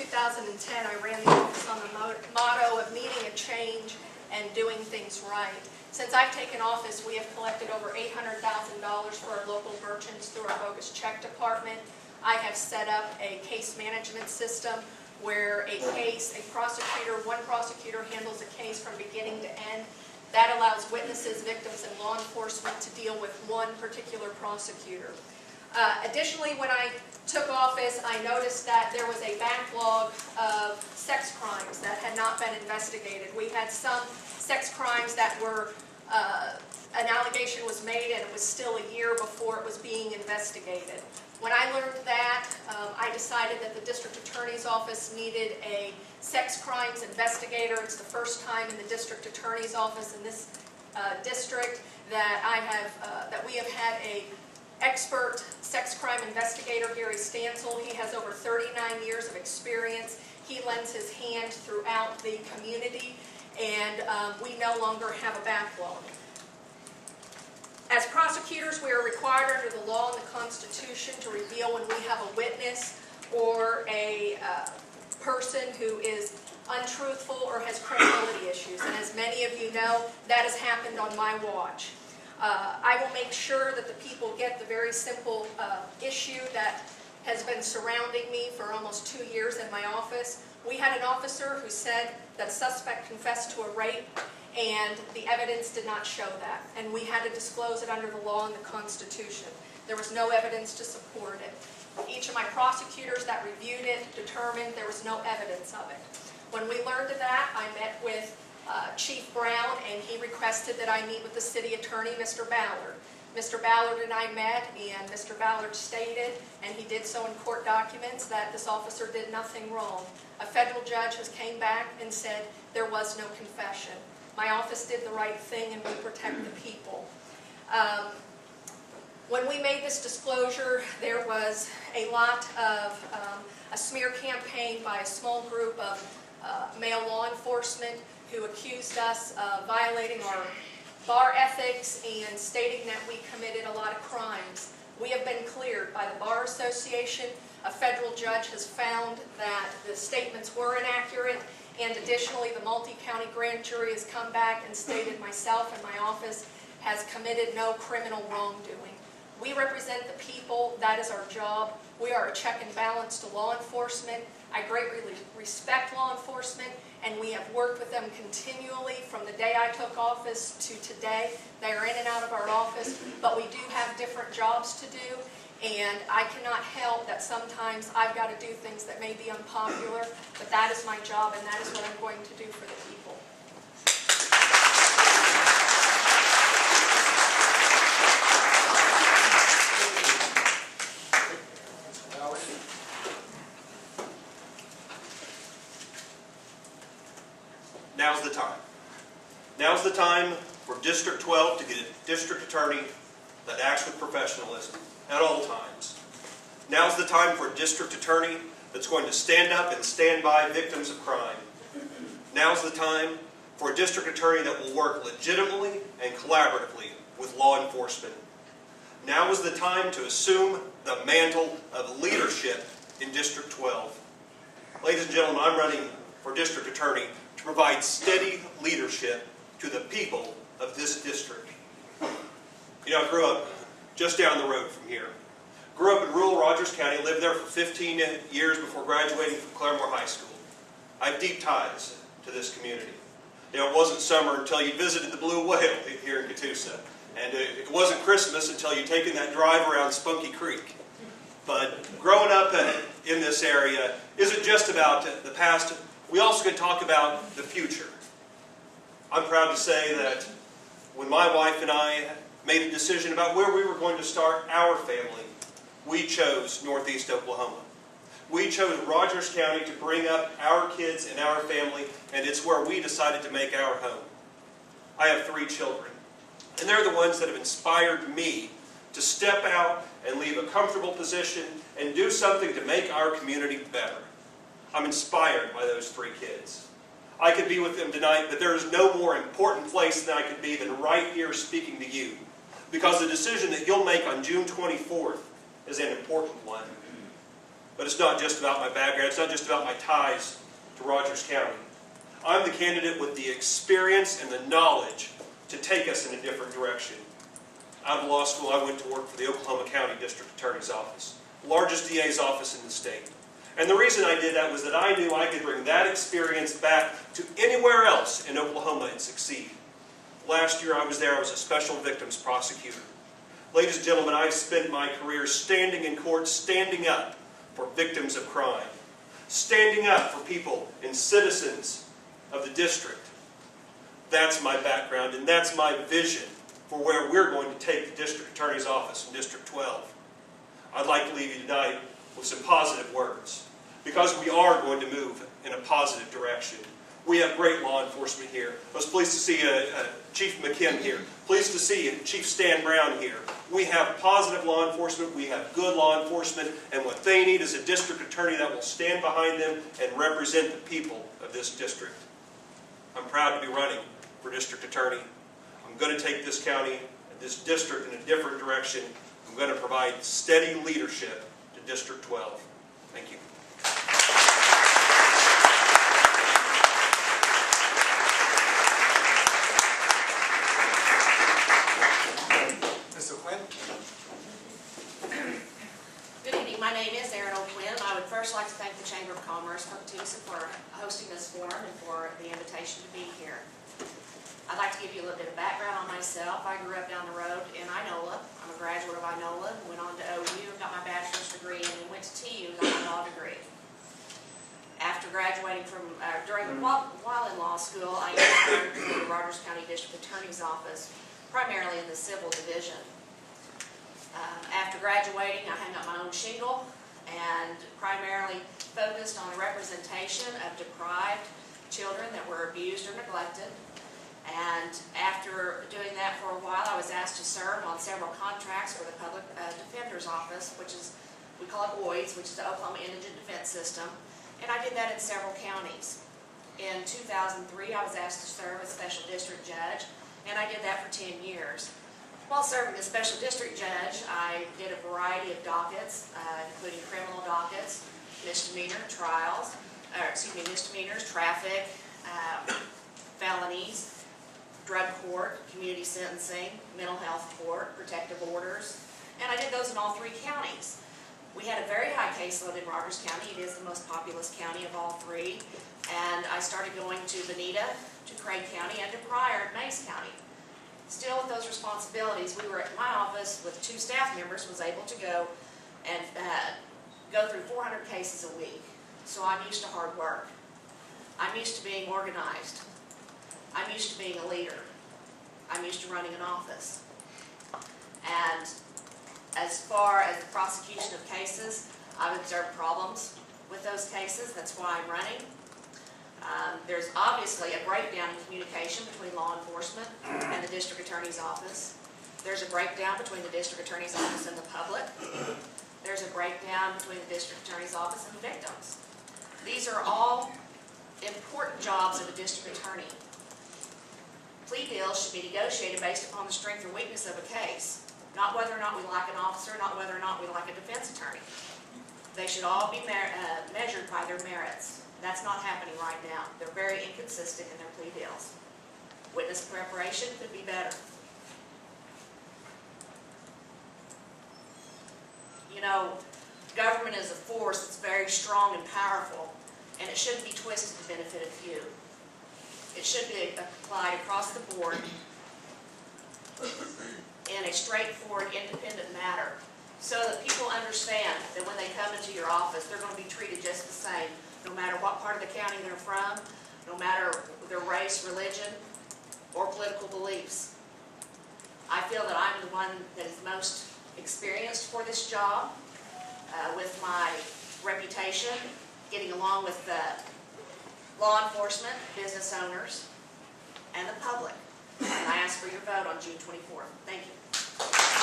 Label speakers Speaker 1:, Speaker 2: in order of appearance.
Speaker 1: 2010, I ran the office on the motto of needing a change and doing things right. Since I've taken office, we have collected over $800,000 for our local merchants through our bogus check department. I have set up a case management system where one prosecutor handles a case from beginning to end. That allows witnesses, victims, and law enforcement to deal with one particular prosecutor. Additionally, when I took office, I noticed that there was a backlog of sex crimes that had not been investigated. We had some sex crimes that were, an allegation was made and it was still a year before it was being investigated. When I learned that, I decided that the district attorney's office needed a sex crimes investigator. It's the first time in the district attorney's office in this district that we have had a expert sex crime investigator, Gary Stansel. He has over 39 years of experience. He lends his hand throughout the community, and we no longer have a backlog. As prosecutors, we are required under the law and the Constitution to reveal when we have a witness or a person who is untruthful or has credibility issues. And as many of you know, that has happened on my watch. I will make sure that the people get the very simple issue that has been surrounding me for almost 2 years in my office. We had an officer who said that suspect confessed to a rape, and the evidence did not show that. And we had to disclose it under the law and the Constitution. There was no evidence to support it. Each of my prosecutors that reviewed it determined there was no evidence of it. When we learned of that, I met with Chief Brown, and he requested that I meet with the city attorney, Mr. Ballard. Mr. Ballard and I met, and Mr. Ballard stated, and he did so in court documents, that this officer did nothing wrong. A federal judge has came back and said there was no confession. My office did the right thing, and we protect the people. When we made this disclosure, there was a lot of a smear campaign by a small group of male law enforcement who accused us of violating our bar ethics and stating that we committed a lot of crimes. We have been cleared by the Bar Association. A federal judge has found that the statements were inaccurate, and additionally, the multi-county grand jury has come back and stated myself and my office has committed no criminal wrongdoing. We represent the people. That is our job. We are a check and balance to law enforcement. I greatly respect law enforcement, and we have worked with them continually from the day I took office to today. They are in and out of our office, but we do have different jobs to do, and I cannot help that sometimes I've got to do things that may be unpopular, but that is my job, and that is what I'm going to do for the people.
Speaker 2: Now's the time. Now's the time for District 12 to get a district attorney that acts with professionalism at all times. Now's the time for a district attorney that's going to stand up and stand by victims of crime. Now's the time for a district attorney that will work legitimately and collaboratively with law enforcement. Now is the time to assume the mantle of leadership in District 12. Ladies and gentlemen, I'm running for district attorney to provide steady leadership to the people of this district. You know, I grew up just down the road from here. Grew up in rural Rogers County, lived there for 15 years before graduating from Claremore High School. I have deep ties to this community. You know, it wasn't summer until you visited the Blue Whale here in Catoosa. And it wasn't Christmas until you'd taken that drive around Spunky Creek. But growing up in this area isn't just about the past. We also can talk about the future. I'm proud to say that when my wife and I made a decision about where we were going to start our family, we chose Northeast Oklahoma. We chose Rogers County to bring up our kids and our family, and it's where we decided to make our home. I have 3 children, and they're the ones that have inspired me to step out and leave a comfortable position and do something to make our community better. I'm inspired by those 3 kids. I could be with them tonight, but there is no more important place than I could be than right here speaking to you. Because the decision that you'll make on June 24th is an important one. But it's not just about my background. It's not just about my ties to Rogers County. I'm the candidate with the experience and the knowledge to take us in a different direction. Out of law school, I went to work for the Oklahoma County District Attorney's Office, largest DA's office in the state. And the reason I did that was that I knew I could bring that experience back to anywhere else in Oklahoma and succeed. Last year I was there, I was a special victims prosecutor. Ladies and gentlemen, I've spent my career standing in court, standing up for victims of crime, standing up for people and citizens of the district. That's my background and that's my vision for where we're going to take the District Attorney's Office in District 12. I'd like to leave you tonight with some positive words, because we are going to move in a positive direction. We have great law enforcement here. I was pleased to see Chief McKim here. Pleased to see Chief Stan Brown here. We have positive law enforcement. We have good law enforcement. And what they need is a district attorney that will stand behind them and represent the people of this district. I'm proud to be running for district attorney. I'm going to take this county and this district in a different direction. I'm going to provide steady leadership to District 12. Thank you.
Speaker 3: Mr. Quinn?
Speaker 4: Good evening. My name is Erin O'Quinn. I would first like to thank the Chamber of Commerce, Catoosa, for hosting this forum and for the invitation to be here. I'd like to give you a little bit of background on myself. I grew up down the road in Inola. I'm a graduate of Inola, went on to OU, got my bachelor's degree, and then went to TU, got my law degree. After graduating from, while in law school, I interned for the Rogers County District Attorney's Office, primarily in the civil division. After graduating, I hung up my own shingle and primarily focused on the representation of deprived children that were abused or neglected. And after doing that for a while, I was asked to serve on several contracts for the Public Defender's Office, which is, we call it OIDS, which is the Oklahoma Indigent Defense System. And I did that in several counties. In 2003, I was asked to serve as Special District Judge, and I did that for 10 years. While serving as Special District Judge, I did a variety of dockets, including criminal dockets, misdemeanor trials, misdemeanors, traffic, felonies, drug court, community sentencing, mental health court, protective orders, and I did those in all 3 counties. We had a very high caseload in Rogers County. It is the most populous county of all 3, and I started going to Bonita, to Craig County, and to Pryor, Mays County. Still with those responsibilities, we were at my office with 2 staff members, was able to go and go through 400 cases a week. So I'm used to hard work. I'm used to being organized. I'm used to being a leader. I'm used to running an office. And as far as the prosecution of cases, I've observed problems with those cases. That's why I'm running. There's obviously a breakdown in communication between law enforcement and the District Attorney's Office. There's a breakdown between the District Attorney's Office and the public. There's a breakdown between the District Attorney's Office and the victims. These are all important jobs of a district attorney. Plea deals should be negotiated based upon the strength or weakness of a case, not whether or not we like an officer, not whether or not we like a defense attorney. They should all be measured by their merits. That's not happening right now. They're very inconsistent in their plea deals. Witness preparation could be better. You know, government is a force that's very strong and powerful, and it shouldn't be twisted to benefit a few. It should be applied across the board in a straightforward, independent manner, so that people understand that when they come into your office, they're going to be treated just the same, no matter what part of the county they're from, no matter their race, religion, or political beliefs. I feel that I'm the one that is most experienced for this job, with my reputation, getting along with law enforcement, business owners, and the public. And I ask for your vote on June 24th. Thank you.